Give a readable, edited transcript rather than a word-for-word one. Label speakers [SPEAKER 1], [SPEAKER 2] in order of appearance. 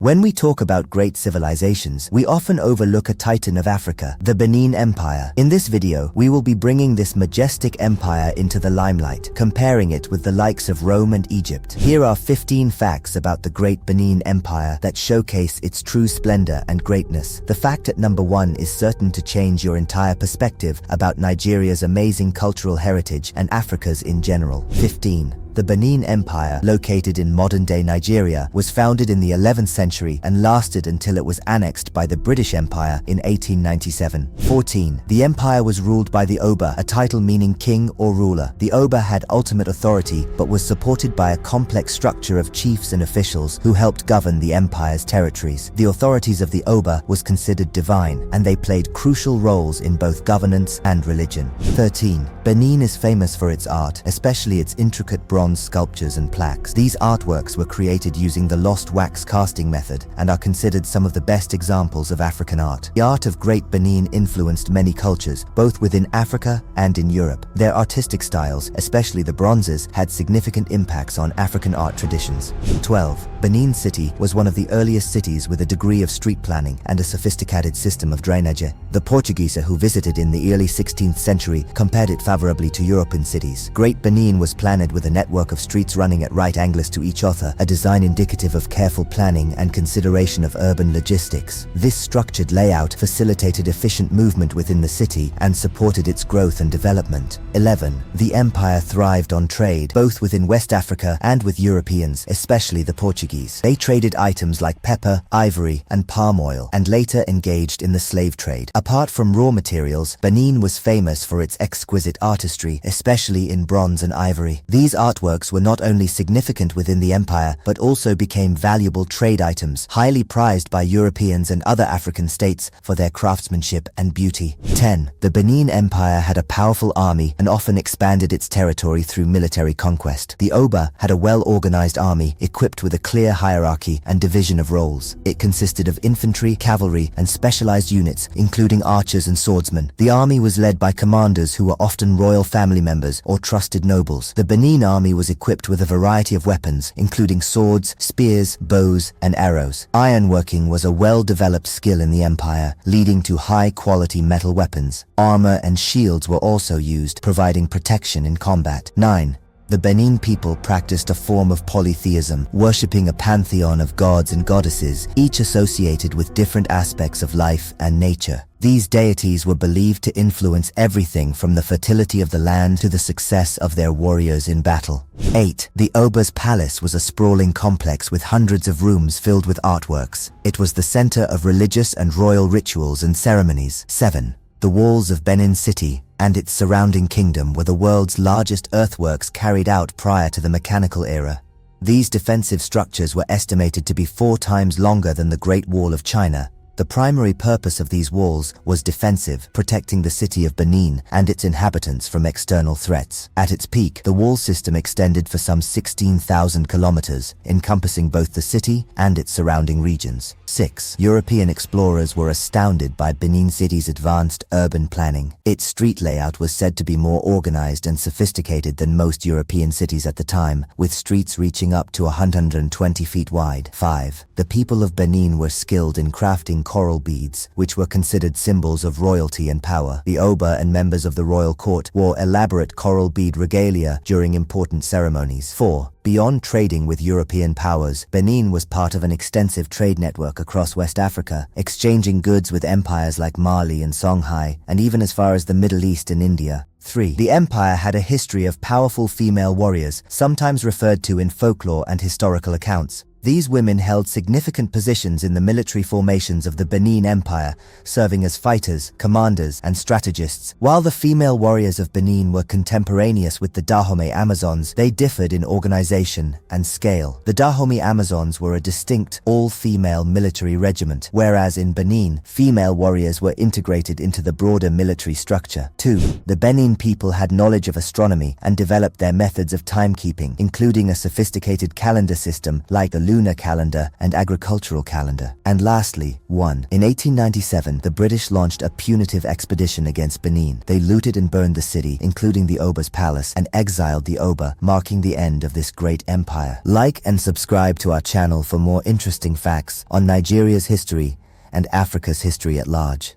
[SPEAKER 1] When we talk about great civilizations, we often overlook a titan of Africa, the Benin Empire. In this video, we will be bringing this majestic empire into the limelight, comparing it with the likes of Rome and Egypt. Here are 15 facts about the Great Benin Empire that showcase its true splendor and greatness. The fact at number 1 is certain to change your entire perspective about Nigeria's amazing cultural heritage and Africa's in general. 15. The Benin Empire, located in modern-day Nigeria, was founded in the 11th century and lasted until it was annexed by the British Empire in 1897. 14. The empire was ruled by the Oba, a title meaning king or ruler. The Oba had ultimate authority, but was supported by a complex structure of chiefs and officials who helped govern the empire's territories. The authorities of the Oba was considered divine, and they played crucial roles in both governance and religion. 13. Benin is famous for its art, especially its intricate bronze sculptures and plaques. These artworks were created using the lost wax casting method and are considered some of the best examples of African art. The art of Great Benin influenced many cultures, both within Africa and in Europe. Their artistic styles, especially the bronzes, had significant impacts on African art traditions. 12. Benin City was one of the earliest cities with a degree of street planning and a sophisticated system of drainage. The Portuguese who visited in the early 16th century compared it favorably to European cities. Great Benin was planned with a network of streets running at right angles to each other, a design indicative of careful planning and consideration of urban logistics. This structured layout facilitated efficient movement within the city and supported its growth and development. 11. The empire thrived on trade, both within West Africa and with Europeans, especially the Portuguese. They traded items like pepper, ivory, and palm oil, and later engaged in the slave trade. Apart from raw materials, Benin was famous for its exquisite artistry, especially in bronze and ivory. These artworks were not only significant within the empire, but also became valuable trade items, highly prized by Europeans and other African states for their craftsmanship and beauty. 10. The Benin Empire had a powerful army and often expanded its territory through military conquest. The Oba had a well-organized army, equipped with a clear hierarchy and division of roles. It consisted of infantry, cavalry, and specialized units, including archers and swordsmen. The army was led by commanders who were often royal family members or trusted nobles. The Benin army was equipped with a variety of weapons, including swords, spears, bows, and arrows. Ironworking was a well-developed skill in the empire, leading to high-quality metal weapons. Armor and shields were also used, providing protection in combat. 9. The Benin people practiced a form of polytheism, worshipping a pantheon of gods and goddesses, each associated with different aspects of life and nature. These deities were believed to influence everything from the fertility of the land to the success of their warriors in battle. 8. The Oba's palace was a sprawling complex with hundreds of rooms filled with artworks. It was the center of religious and royal rituals and ceremonies. 7. The walls of Benin City and its surrounding kingdom were the world's largest earthworks carried out prior to the mechanical era. These defensive structures were estimated to be 4 times longer than the Great Wall of China. The primary purpose of these walls was defensive, protecting the city of Benin and its inhabitants from external threats. At its peak, the wall system extended for some 16,000 kilometers, encompassing both the city and its surrounding regions. 6. European explorers were astounded by Benin City's advanced urban planning. Its street layout was said to be more organized and sophisticated than most European cities at the time, with streets reaching up to 120 feet wide. 5. The people of Benin were skilled in crafting coral beads, which were considered symbols of royalty and power. The Oba and members of the royal court wore elaborate coral bead regalia during important ceremonies. 4. Beyond trading with European powers, Benin was part of an extensive trade network across West Africa, exchanging goods with empires like Mali and Songhai, and even as far as the Middle East and India. 3. The empire had a history of powerful female warriors, sometimes referred to in folklore and historical accounts. These women held significant positions in the military formations of the Benin Empire, serving as fighters, commanders, and strategists. While the female warriors of Benin were contemporaneous with the Dahomey Amazons, they differed in organization and scale. The Dahomey Amazons were a distinct, all-female military regiment, whereas in Benin, female warriors were integrated into the broader military structure. 2. The Benin people had knowledge of astronomy and developed their methods of timekeeping, including a sophisticated calendar system like the lunar calendar and agricultural calendar. And lastly, 1. In 1897, the British launched a punitive expedition against Benin. They looted and burned the city, including the Oba's palace, and exiled the Oba, marking the end of this great empire. Like and subscribe to our channel for more interesting facts on Nigeria's history and Africa's history at large.